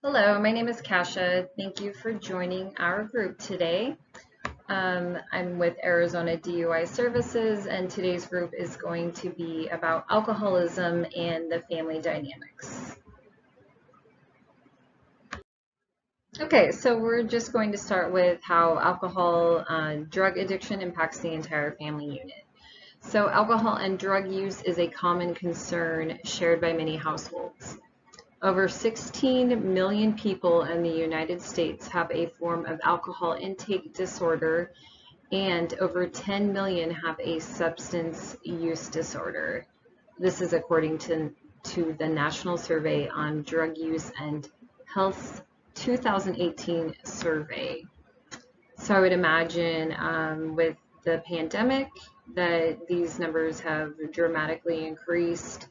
Hello, my name is Kasha. Thank you for joining our group today. I'm with Arizona DUI Services, and today's group is going to be about alcoholism and the family dynamics. Okay, so we're just going to start with how alcohol drug addiction impacts the entire family unit. So alcohol and drug use is a common concern shared by many households. Over 16 million people in the United States have a form of alcohol intake disorder, and over 10 million have a substance use disorder. This is according to the National Survey on Drug Use and Health's 2018 survey. So I would imagine with the pandemic that these numbers have dramatically increased.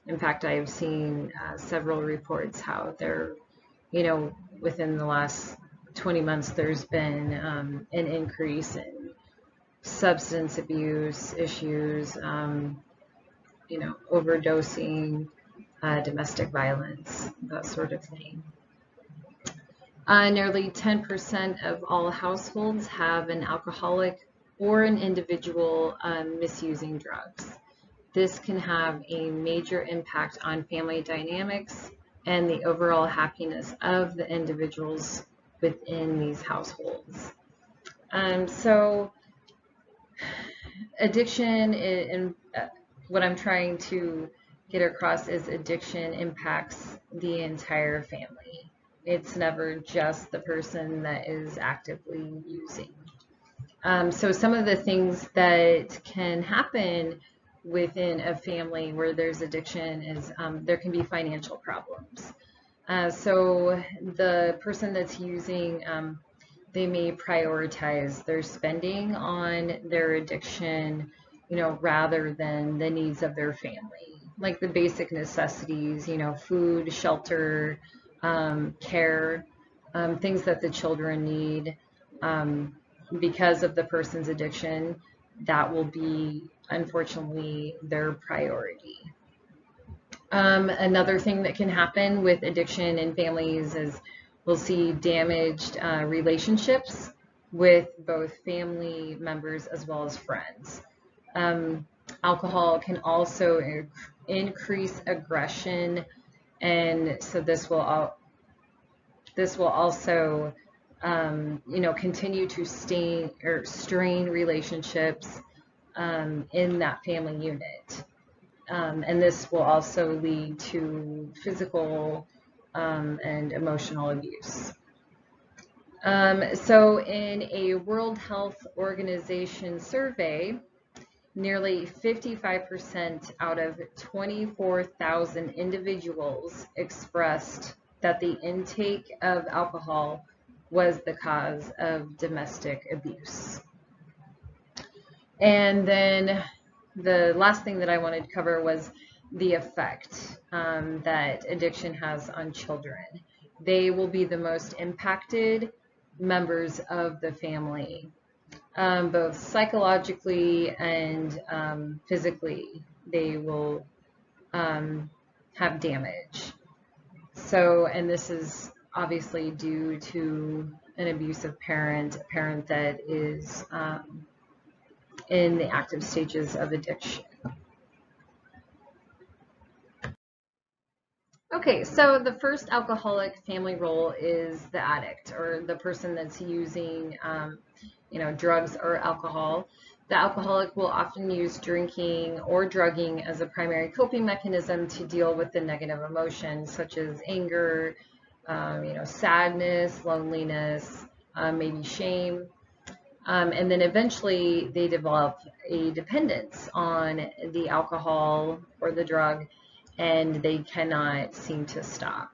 In fact, I've seen several reports how within the last 20 months, there's been an increase in substance abuse issues, overdosing, domestic violence, that sort of thing. Nearly 10% of all households have an alcoholic or an individual misusing drugs. This can have a major impact on family dynamics and the overall happiness of the individuals within these households. So addiction, and what I'm trying to get across is addiction impacts the entire family. It's never just the person that is actively using. So some of the things that can happen within a family where there's addiction is there can be financial problems. So the person that's using, they may prioritize their spending on their addiction, rather than the needs of their family, like the basic necessities, food, shelter, care, things that the children need. Because of the person's addiction, that will be, unfortunately, their priority. Another thing that can happen with addiction in families is we'll see damaged relationships with both family members as well as friends. Alcohol can also increase aggression, and so this will also continue to strain relationships in that family unit. And this will also lead to physical and emotional abuse. So in a World Health Organization survey, nearly 55% out of 24,000 individuals expressed that the intake of alcohol was the cause of domestic abuse. And then the last thing that I wanted to cover was the effect that addiction has on children. They will be the most impacted members of the family, both psychologically and physically. They will have damage. So, and this is obviously due to an abusive parent, a parent that is in the active stages of addiction. Okay, so the first alcoholic family role is the addict, or the person that's using, drugs or alcohol. The alcoholic will often use drinking or drugging as a primary coping mechanism to deal with the negative emotions such as anger, sadness, loneliness, maybe shame. And then eventually they develop a dependence on the alcohol or the drug, and they cannot seem to stop.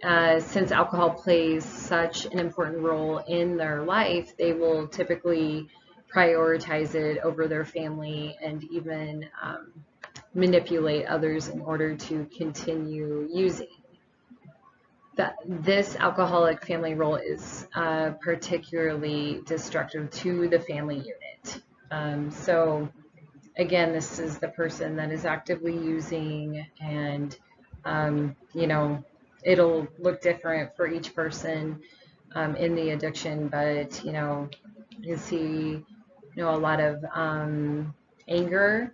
Since alcohol plays such an important role in their life, they will typically prioritize it over their family and even manipulate others in order to continue using. This alcoholic family role is particularly destructive to the family unit. So again, this is the person that is actively using, and it'll look different for each person in the addiction, but you see a lot of anger.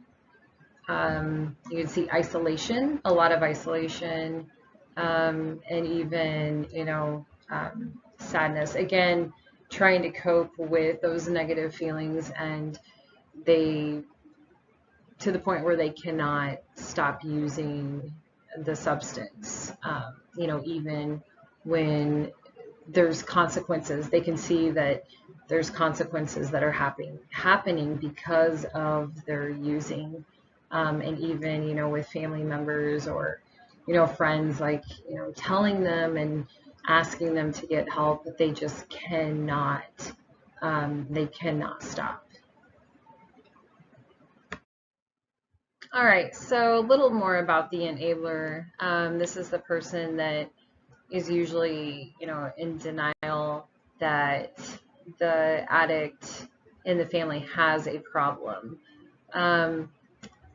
You can see isolation, a lot of isolation, and even sadness. Again, trying to cope with those negative feelings, and they to the point where they cannot stop using the substance. Even when there's consequences, they can see that there's consequences that are happening because of their using. And even with family members or friends, like telling them and asking them to get help, but they just cannot. They cannot stop. All right, so a little more about the enabler. This is the person that is usually, in denial that the addict in the family has a problem.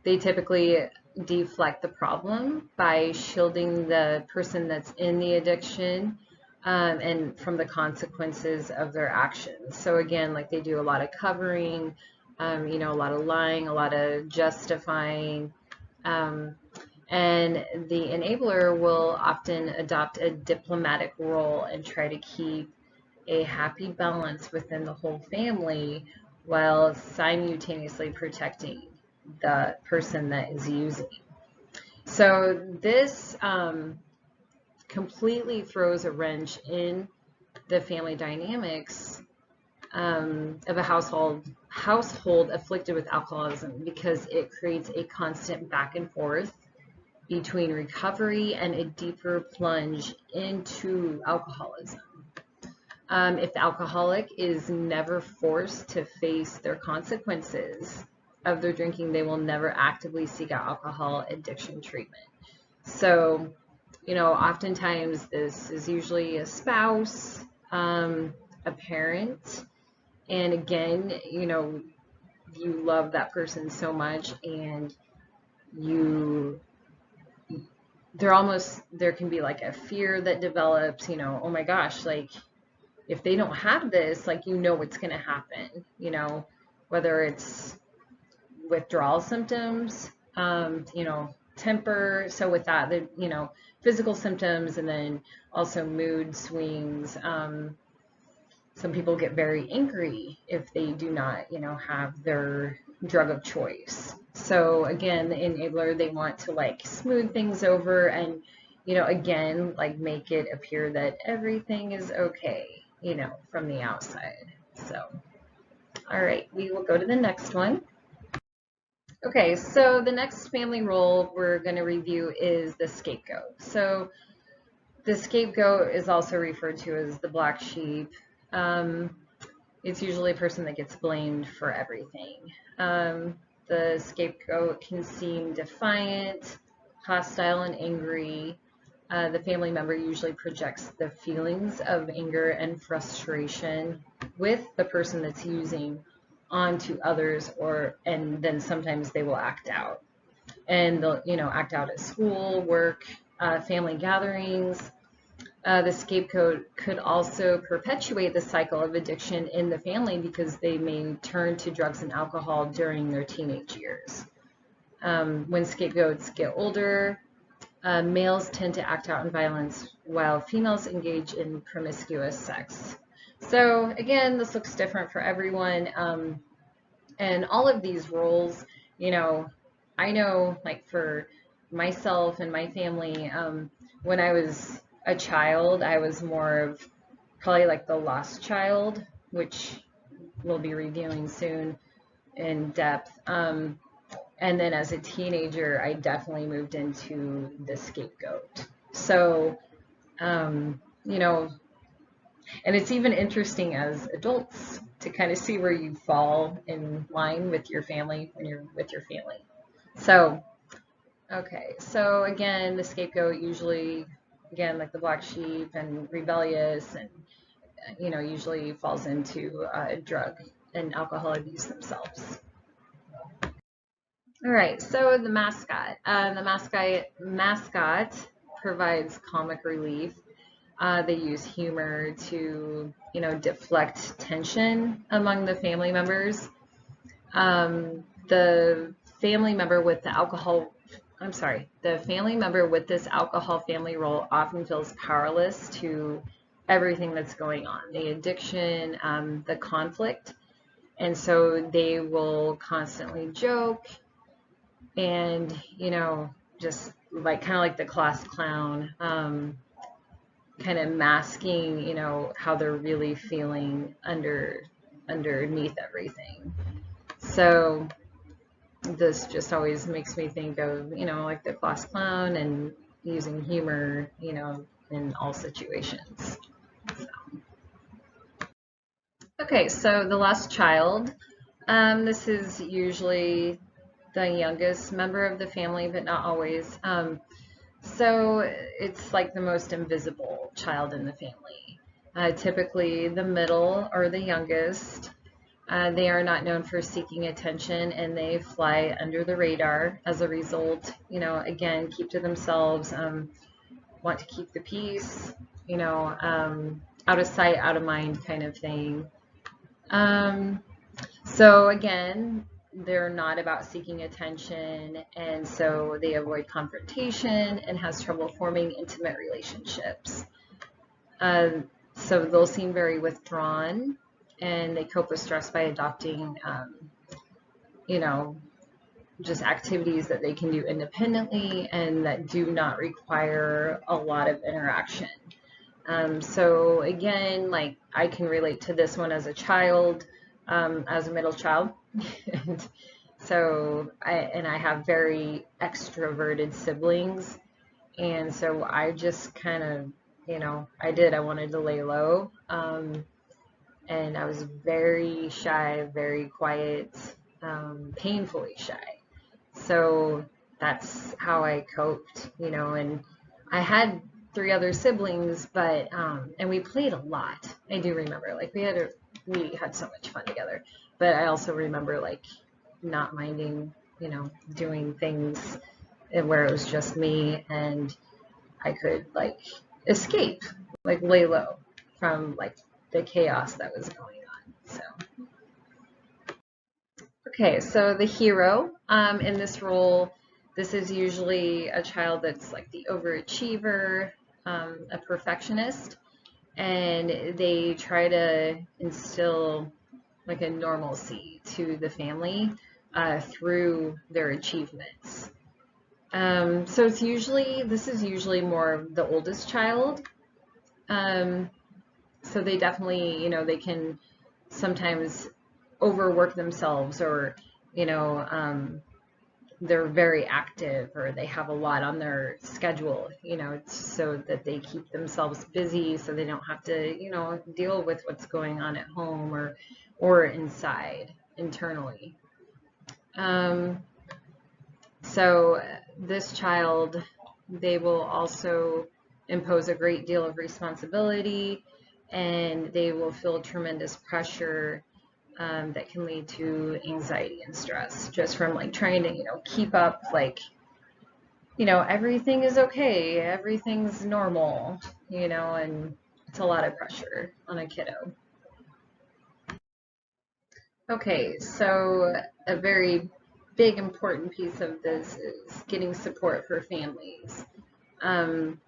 They typically deflect the problem by shielding the person that's in the addiction and from the consequences of their actions. So again, like they do a lot of covering, a lot of lying, a lot of justifying. And the enabler will often adopt a diplomatic role and try to keep a happy balance within the whole family while simultaneously protecting the person that is using. So this completely throws a wrench in the family dynamics of a household afflicted with alcoholism, because it creates a constant back and forth between recovery and a deeper plunge into alcoholism. If the alcoholic is never forced to face their consequences of their drinking, they will never actively seek out alcohol addiction treatment. So, oftentimes this is usually a spouse, a parent, and again, you love that person so much, and there can be like a fear that develops, oh my gosh, like if they don't have this, like, what's going to happen, whether it's withdrawal symptoms, temper. So with that, the, physical symptoms, and then also mood swings. Some people get very angry if they do not, have their drug of choice. So again, the enabler, they want to like smooth things over and, again, like make it appear that everything is okay, from the outside. So, all right, we will go to the next one. Okay, so the next family role we're going to review is the scapegoat. So the scapegoat is also referred to as the black sheep. It's usually a person that gets blamed for everything. The scapegoat can seem defiant, hostile, and angry. The family member usually projects the feelings of anger and frustration with the person that's using onto others, and then sometimes they will act out. And they'll, act out at school, work, family gatherings. The scapegoat could also perpetuate the cycle of addiction in the family because they may turn to drugs and alcohol during their teenage years. When scapegoats get older, males tend to act out in violence while females engage in promiscuous sex. So again, this looks different for everyone. And all of these roles, I know, like for myself and my family, when I was a child, I was more of probably like the lost child, which we'll be reviewing soon in depth. And then as a teenager, I definitely moved into the scapegoat. So, and it's even interesting as adults to kind of see where you fall in line with your family when you're with your family. So, okay. So again, the scapegoat usually, again, like the black sheep and rebellious, and, usually falls into drug and alcohol abuse themselves. All right, so the mascot. The mascot provides comic relief. They use humor to, deflect tension among the family members. The family member with the alcohol, I'm sorry, the family member with this alcohol family role often feels powerless to everything that's going on, the addiction, the conflict. And so they will constantly joke and, just like kind of like the class clown, kind of masking, how they're really feeling underneath everything. So this just always makes me think of, like the class clown and using humor, in all situations. So. Okay, so the last child. This is usually the youngest member of the family, but not always. So it's like the most invisible child in the family. Typically the middle or the youngest. They are not known for seeking attention and they fly under the radar as a result, again, keep to themselves, want to keep the peace, out of sight, out of mind kind of thing. So again, they're not about seeking attention, and so they avoid confrontation and has trouble forming intimate relationships. So they'll seem very withdrawn, and they cope with stress by adopting, just activities that they can do independently and that do not require a lot of interaction. So again, like I can relate to this one as a child, as a middle child. And so I have very extroverted siblings. And so I just kind of, I wanted to lay low. And I was very shy, very quiet, painfully shy. So that's how I coped, and I had 3 other siblings, but and we played a lot. I do remember, like we had so much fun together. But I also remember like not minding, doing things where it was just me and I could like escape, like lay low from like the chaos that was going on. So okay, so the hero in this role, this is usually a child that's like the overachiever, a perfectionist, and they try to instill like a normalcy to the family through their achievements. So this is usually more the oldest child. So they definitely, they can sometimes overwork themselves or, they're very active or they have a lot on their schedule, so that they keep themselves busy so they don't have to, deal with what's going on at home or inside internally. So this child, they will also impose a great deal of responsibility and they will feel tremendous pressure that can lead to anxiety and stress just from like trying to, keep up like, everything is okay, everything's normal, and it's a lot of pressure on a kiddo. Okay, so a very big important piece of this is getting support for families. One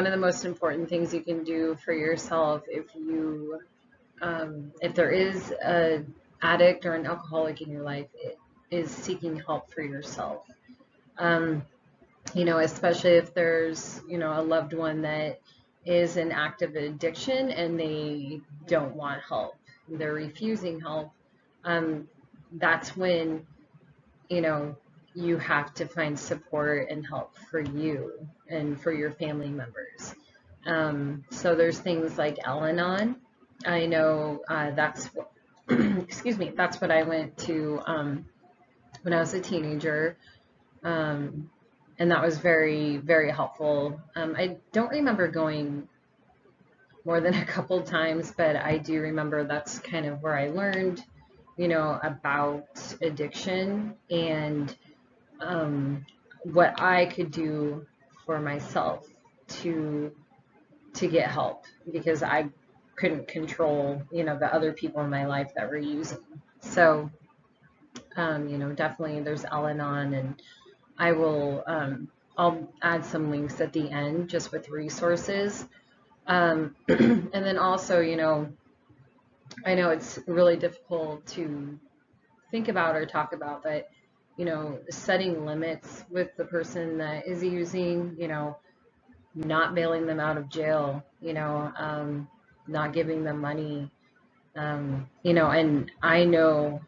of the most important things you can do for yourself if there is an addict or an alcoholic in your life, it is seeking help for yourself. Especially if there's, a loved one that is in active addiction and they don't want help, they're refusing help. That's when, you have to find support and help for you and for your family members. So there's things like Al-Anon. I know that's what, excuse me, that's what I went to when I was a teenager. And that was very, very helpful. I don't remember going more than a couple times, but I do remember that's kind of where I learned, about addiction and what I could do for myself to get help, because I couldn't control, the other people in my life that were using. So, definitely there's Al-Anon, and I'll add some links at the end just with resources. And then also, I know it's really difficult to think about or talk about, but, setting limits with the person that is using, not bailing them out of jail, not giving them money, and I know,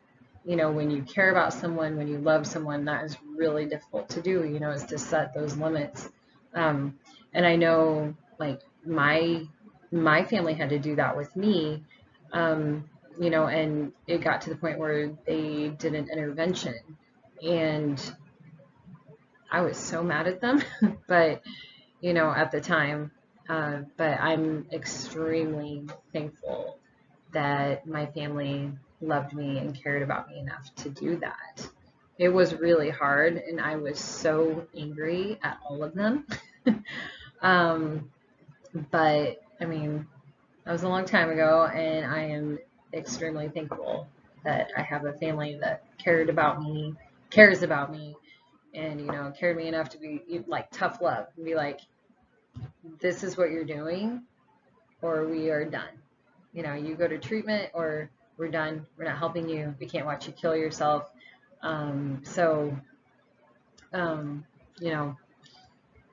when you care about someone, when you love someone, that is really difficult to do, is to set those limits. And I know, like, my family had to do that with me, and it got to the point where they did an intervention, and I was so mad at them, but, at the time, but I'm extremely thankful that my family loved me and cared about me enough to do that. It was really hard, and I was so angry at all of them. But I mean, that was a long time ago, and I am extremely thankful that I have a family that cares about me, and, cared me enough to be like tough love and be like, this is what you're doing, or we are done. You go to treatment, or we're done. We're not helping you. We can't watch you kill yourself. So,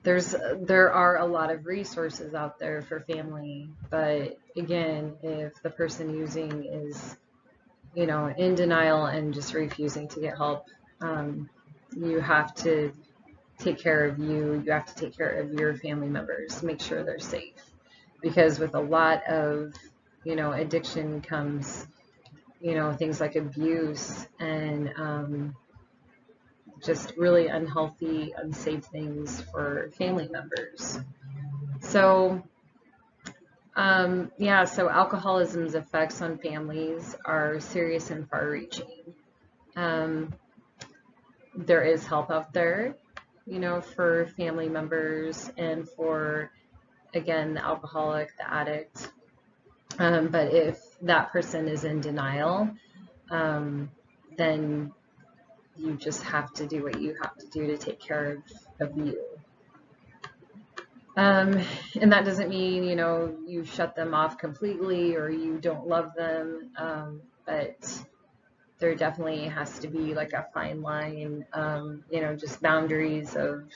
there are a lot of resources out there for family, but again, if the person using is, in denial and just refusing to get help, you have to take care of you. You have to take care of your family members, make sure they're safe. Because with a lot of, addiction comes, things like abuse and just really unhealthy, unsafe things for family members. So, so alcoholism's effects on families are serious and far-reaching. There is help out there, for family members and for, again, the alcoholic, the addict. But if that person is in denial, then you just have to do what you have to do to take care of you. And that doesn't mean, you shut them off completely or you don't love them. But there definitely has to be like a fine line, just boundaries of,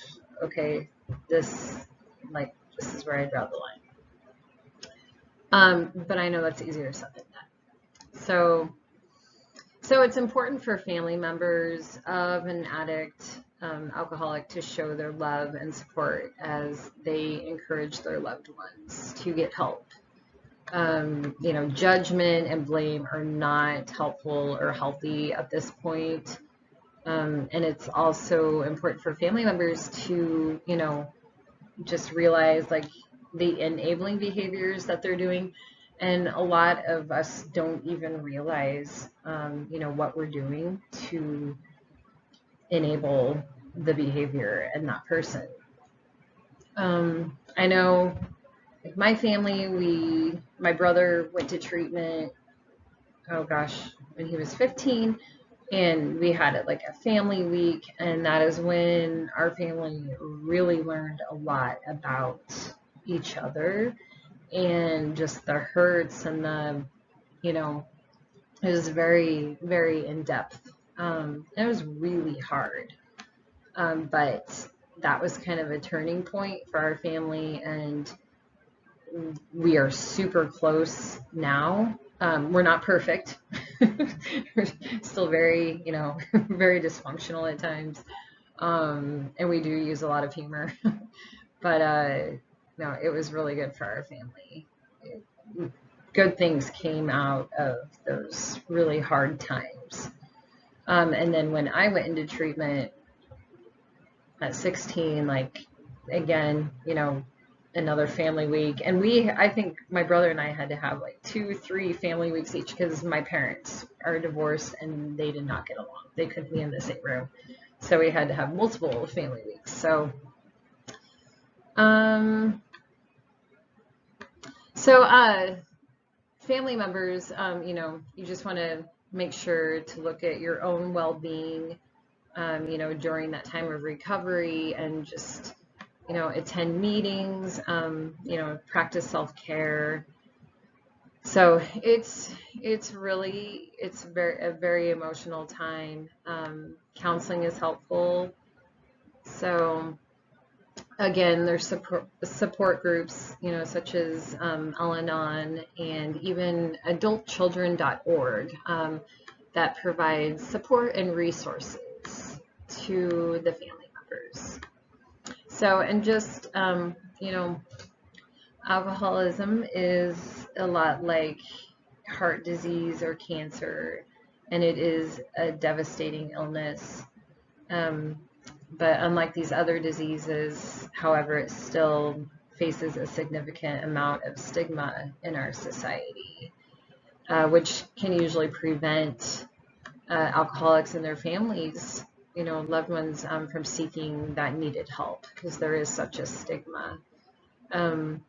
okay, this is where I draw the line. But I know that's easier said than done. So it's important for family members of an addict, alcoholic, to show their love and support as they encourage their loved ones to get help. Judgment and blame are not helpful or healthy at this point. And it's also important for family members to, just realize like the enabling behaviors that they're doing. And a lot of us don't even realize, what we're doing to enable the behavior in that person. I know like my family, my brother went to treatment, when he was 15, and we had it like a family week, and that is when our family really learned a lot about each other and just the hurts and the, it was very, very in-depth. It was really hard, but that was kind of a turning point for our family, and we are super close now. We're not perfect. We're still very, very dysfunctional at times. And we do use a lot of humor. But no, it was really good for our family. Good things came out of those really hard times. And then when I went into treatment at 16, like, again, another family week. And I think my brother and I had to have like 2-3 family weeks each because my parents are divorced and they did not get along. They couldn't be in the same room. So we had to have multiple family weeks. So, Um, so family members, you just want to make sure to look at your own well-being, during that time of recovery, and just, attend meetings, practice self-care. So it's a very emotional time. Counseling is helpful. So again, there's support groups, such as Al-Anon and even adultchildren.org, that provides support and resources to the family members. So, and just, alcoholism is a lot like heart disease or cancer, and it is a devastating illness. Um, but unlike these other diseases, however, it still faces a significant amount of stigma in our society, which can usually prevent alcoholics and their families, loved ones, from seeking that needed help, because there is such a stigma. Um,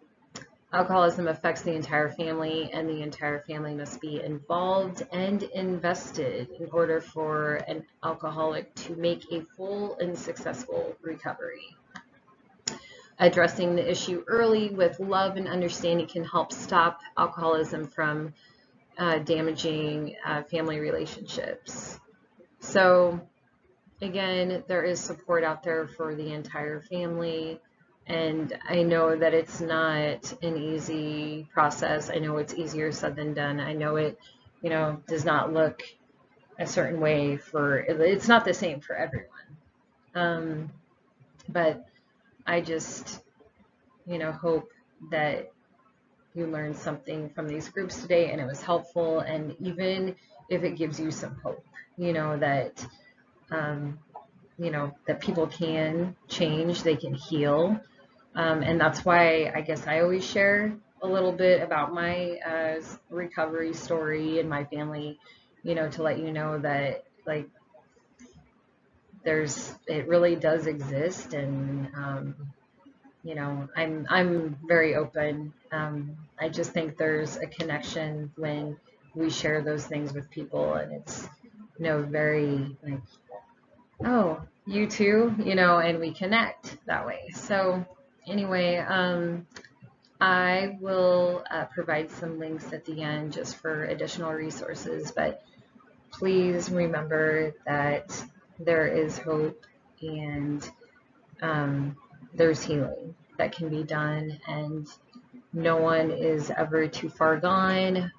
Alcoholism affects the entire family, and the entire family must be involved and invested in order for an alcoholic to make a full and successful recovery. Addressing the issue early with love and understanding can help stop alcoholism from damaging family relationships. So, again, there is support out there for the entire family. And I know that it's not an easy process. I know it's easier said than done. I know it, does not look a certain way it's not the same for everyone. But I just, hope that you learned something from these groups today and it was helpful. And even if it gives you some hope, that, that people can change, they can heal. And that's why I guess I always share a little bit about my recovery story and my family, to let you know that, like, it really does exist. And, I'm very open. I just think there's a connection when we share those things with people, and it's, very like, oh, you too, and we connect that way. So anyway, I will provide some links at the end just for additional resources, but please remember that there is hope, and there's healing that can be done, and no one is ever too far gone.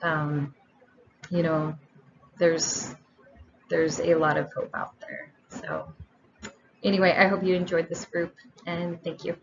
There's a lot of hope out there. So anyway, I hope you enjoyed this group, and thank you.